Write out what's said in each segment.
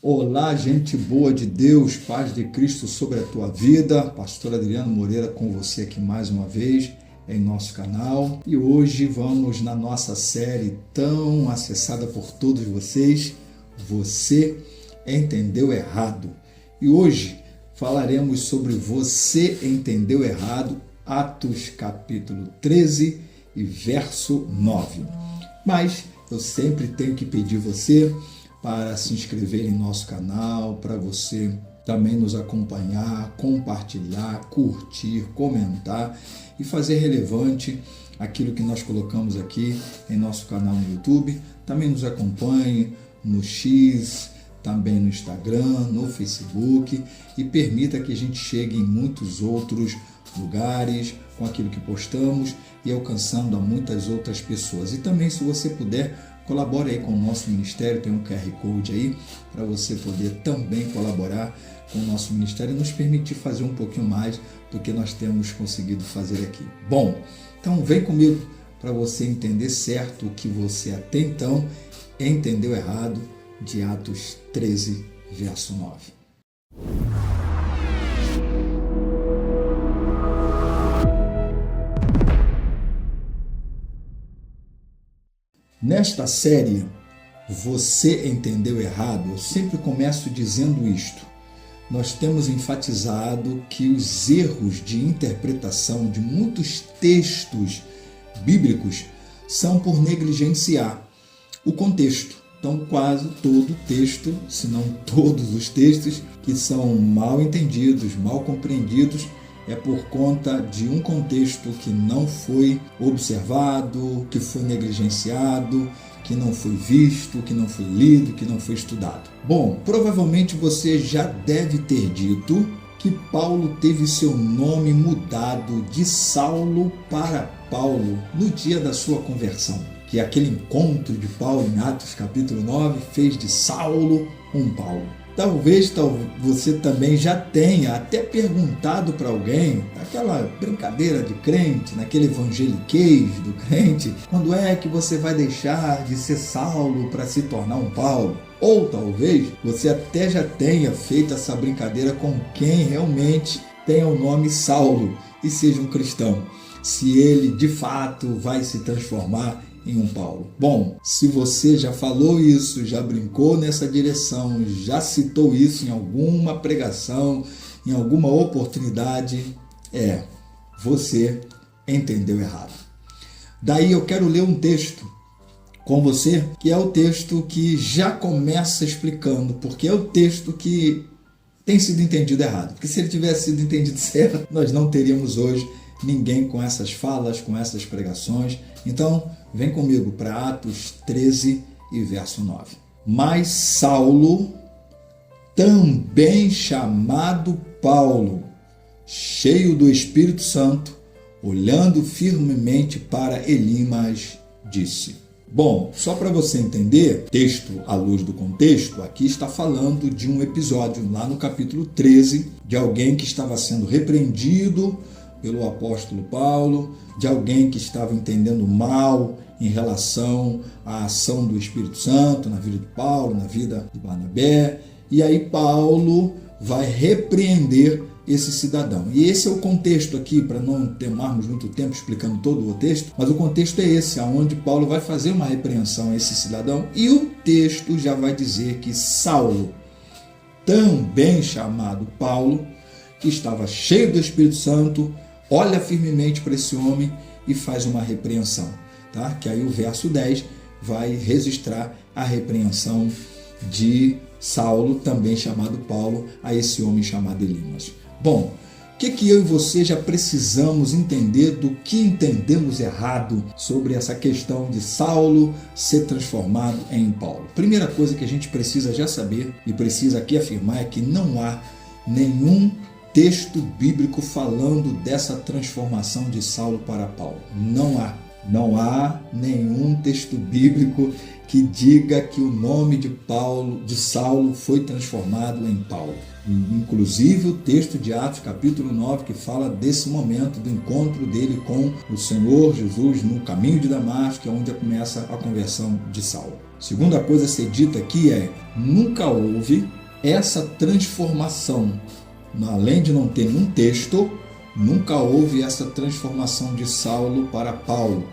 Olá, gente boa de Deus, paz de Cristo sobre a tua vida. Pastor Adriano Moreira com você aqui mais uma vez em nosso canal. E hoje vamos na nossa série tão acessada por todos vocês, Você Entendeu Errado. E hoje falaremos sobre Você Entendeu Errado, Atos capítulo 13 e verso 9. Mas eu sempre tenho que pedir você para se inscrever em nosso canal, para você também nos acompanhar, compartilhar, curtir, comentar e fazer relevante aquilo que nós colocamos aqui em nosso canal no YouTube. Também nos acompanhe no X, também no Instagram, no Facebook e permita que a gente chegue em muitos outros lugares com aquilo que postamos e alcançando a muitas outras pessoas. E também, se você puder, colabore aí com o nosso ministério, tem um QR Code aí para você poder também colaborar com o nosso ministério e nos permitir fazer um pouquinho mais do que nós temos conseguido fazer aqui. Bom, então vem comigo para você entender certo o que você até então entendeu errado de Atos 13, verso 9. Nesta série, Você Entendeu Errado, eu sempre começo dizendo isto. Nós temos enfatizado que os erros de interpretação de muitos textos bíblicos são por negligenciar o contexto. Então, quase todo texto, se não todos os textos, que são mal entendidos, mal compreendidos, é por conta de um contexto que não foi observado, que foi negligenciado, que não foi visto, que não foi lido, que não foi estudado. Bom, provavelmente você já deve ter dito que Paulo teve seu nome mudado de Saulo para Paulo no dia da sua conversão. Que aquele encontro de Paulo em Atos capítulo 9 fez de Saulo um Paulo. Talvez você também já tenha até perguntado para alguém, naquela brincadeira de crente, naquele evangeliquez do crente, quando é que você vai deixar de ser Saulo para se tornar um Paulo? Ou talvez você até já tenha feito essa brincadeira com quem realmente tenha o nome Saulo e seja um cristão, se ele de fato vai se transformar em um Paulo. Bom, se você já falou isso, já brincou nessa direção, já citou isso em alguma pregação, em alguma oportunidade, você entendeu errado. Daí eu quero ler um texto com você, que é o texto que já começa explicando, porque é o texto que tem sido entendido errado. Porque se ele tivesse sido entendido certo, nós não teríamos hoje ninguém com essas falas, com essas pregações. Então, vem comigo para Atos 13 e verso 9. Mas Saulo, também chamado Paulo, cheio do Espírito Santo, olhando firmemente para Elimas, disse. Bom, só para você entender, texto à luz do contexto, aqui está falando de um episódio lá no capítulo 13, de alguém que estava sendo repreendido pelo apóstolo Paulo, de alguém que estava entendendo mal em relação à ação do Espírito Santo na vida de Paulo, na vida de Barnabé, e aí Paulo vai repreender esse cidadão. E esse é o contexto aqui, para não tomarmos muito tempo explicando todo o texto, mas o contexto é esse, onde Paulo vai fazer uma repreensão a esse cidadão, e o texto já vai dizer que Saulo, também chamado Paulo, que estava cheio do Espírito Santo, olha firmemente para esse homem e faz uma repreensão, tá? Que aí o verso 10 vai registrar a repreensão de Saulo, também chamado Paulo, a esse homem chamado Elimas. Bom, o que eu e você já precisamos entender do que entendemos errado sobre essa questão de Saulo ser transformado em Paulo? Primeira coisa que a gente precisa já saber e precisa aqui afirmar é que não há nenhum texto bíblico falando dessa transformação de Saulo para Paulo. Não há. Não há nenhum texto bíblico que diga que o nome de Saulo foi transformado em Paulo. Inclusive o texto de Atos capítulo 9 que fala desse momento do encontro dele com o Senhor Jesus no caminho de Damasco, que é onde começa a conversão de Saulo. Segunda coisa a ser dita aqui nunca houve essa transformação, além de não ter nenhum texto, nunca houve essa transformação de Saulo para Paulo.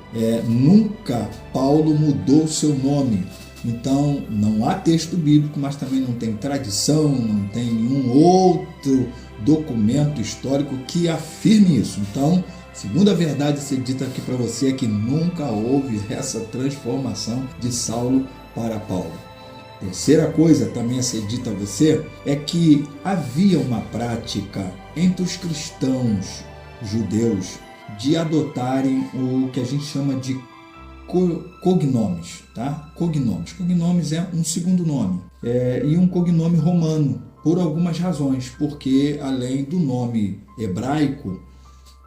Nunca Paulo mudou seu nome. Então, não há texto bíblico, mas também não tem tradição, não tem nenhum outro documento histórico que afirme isso. Então, segunda verdade a ser dita aqui para você é que nunca houve essa transformação de Saulo para Paulo. Terceira coisa também a ser dita a você é que havia uma prática entre os cristãos judeus de adotarem o que a gente chama de cognomes, tá? Cognomes é um segundo nome e um cognome romano por algumas razões, porque além do nome hebraico,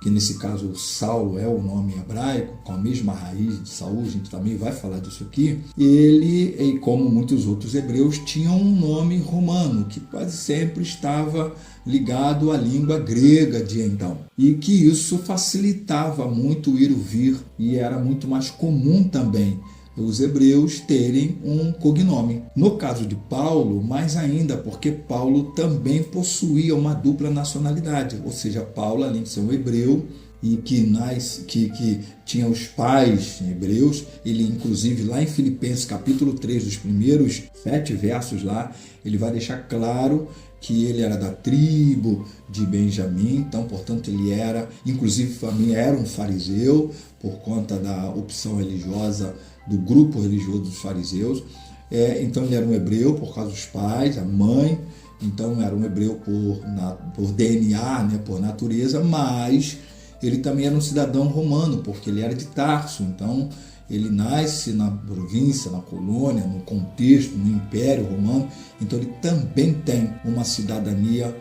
que nesse caso Saulo é o nome hebraico, com a mesma raiz de Saul, a gente também vai falar disso aqui, ele, e como muitos outros hebreus, tinham um nome romano, que quase sempre estava ligado à língua grega de então, e que isso facilitava muito o ir e o vir, e era muito mais comum também os hebreus terem um cognome. No caso de Paulo, mais ainda, porque Paulo também possuía uma dupla nacionalidade, ou seja, Paulo, além de ser um hebreu e que tinha os pais hebreus, ele inclusive lá em Filipenses capítulo 3, dos primeiros 7 versos lá, ele vai deixar claro que ele era da tribo de Benjamim, então, portanto, ele era, inclusive, também era um fariseu, por conta da opção religiosa, do grupo religioso dos fariseus. Então, ele era um hebreu por causa dos pais, a mãe, então era um hebreu por DNA, né, por natureza, mas ele também era um cidadão romano, porque ele era de Tarso, então ele nasce na província, na colônia, no contexto, no Império Romano, então ele também tem uma cidadania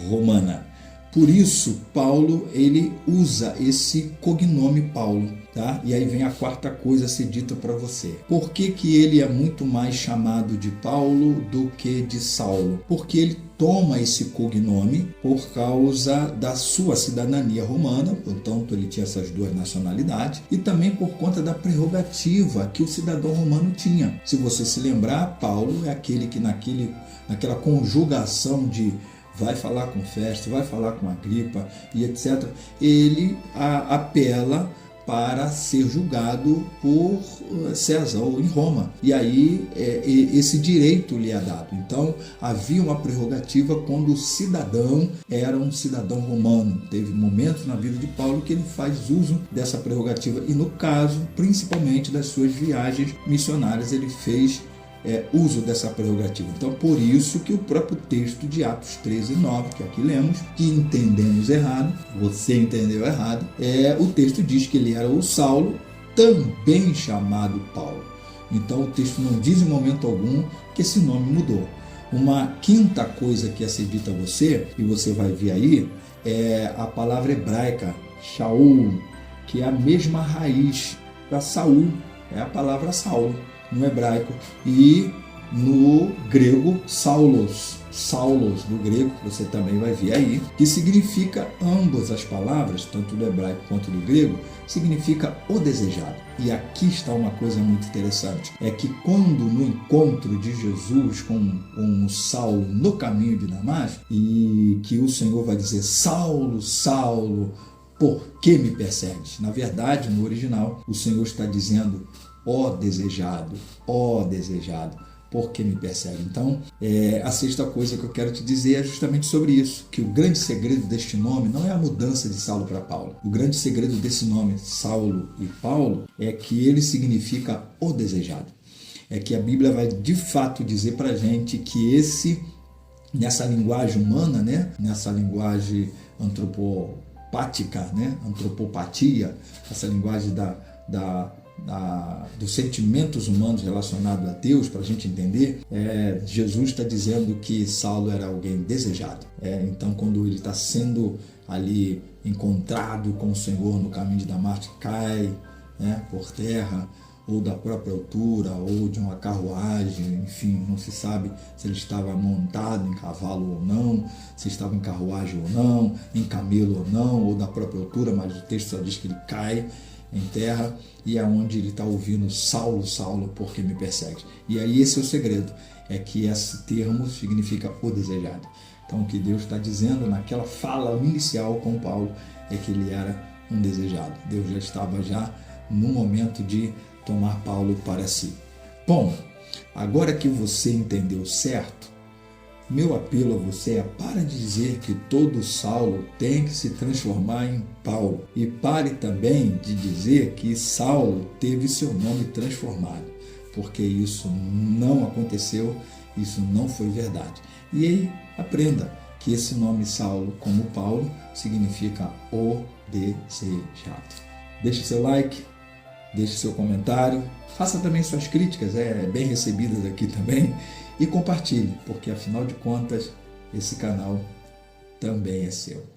romana. Por isso, Paulo, ele usa esse cognome Paulo, tá? E aí vem a quarta coisa a ser dita para você. Por que ele é muito mais chamado de Paulo do que de Saulo? Porque ele toma esse cognome por causa da sua cidadania romana, portanto ele tinha essas duas nacionalidades, e também por conta da prerrogativa que o cidadão romano tinha. Se você se lembrar, Paulo é aquele que naquela conjugação de vai falar com Festo, vai falar com Agripa e etc., ele apela para ser julgado por César ou em Roma. E aí esse direito lhe é dado. Então havia uma prerrogativa quando o cidadão era um cidadão romano. Teve momentos na vida de Paulo que ele faz uso dessa prerrogativa e no caso, principalmente das suas viagens missionárias, ele fez uso dessa prerrogativa. Então, por isso que o próprio texto de Atos 13:9, que aqui lemos, que entendemos errado, você entendeu errado, o texto diz que ele era o Saulo, também chamado Paulo. Então, o texto não diz em momento algum que esse nome mudou. Uma quinta coisa que é ser dita a você, e você vai ver aí, é a palavra hebraica, Shaul, que é a mesma raiz da Saul, é a palavra Saulo no hebraico, e no grego Saulos do grego, que você também vai ver aí, que significa, ambas as palavras, tanto do hebraico quanto do grego, significa o desejado. E aqui está uma coisa muito interessante, é que quando no encontro de Jesus com Saulo no caminho de Damasco, e que o Senhor vai dizer: Saulo, Saulo, por que me persegues? Na verdade, no original, o Senhor está dizendo: ó desejado, por que me persegue? Então, a sexta coisa que eu quero te dizer é justamente sobre isso, que o grande segredo deste nome não é a mudança de Saulo para Paulo. O grande segredo desse nome, Saulo e Paulo, é que ele significa o desejado. É que a Bíblia vai de fato dizer para a gente que nessa linguagem humana, né, nessa linguagem antropopática, né, antropopatia, essa linguagem dos sentimentos humanos relacionados a Deus, para a gente entender, Jesus está dizendo que Saulo era alguém desejado. Então, quando ele está sendo ali encontrado com o Senhor no caminho de Damasco, cai né, por terra, ou da própria altura, ou de uma carruagem, enfim, não se sabe se ele estava montado em cavalo ou não, se estava em carruagem ou não, em camelo ou não, ou da própria altura, mas o texto só diz que ele cai em terra, e é onde ele está ouvindo: Saulo, Saulo, por que me persegues? E aí esse é o segredo, é que esse termo significa o desejado. Então o que Deus está dizendo naquela fala inicial com Paulo é que ele era um desejado. Deus já estava no momento de tomar Paulo para si. Bom, agora que você entendeu certo, meu apelo a você é: para de dizer que todo Saulo tem que se transformar em Paulo, e pare também de dizer que Saulo teve seu nome transformado, porque isso não aconteceu, isso não foi verdade. E aí aprenda que esse nome Saulo, como Paulo, significa o desejado. Deixe seu like, deixe seu comentário, faça também suas críticas, bem recebidas aqui também, e compartilhe, porque afinal de contas esse canal também é seu.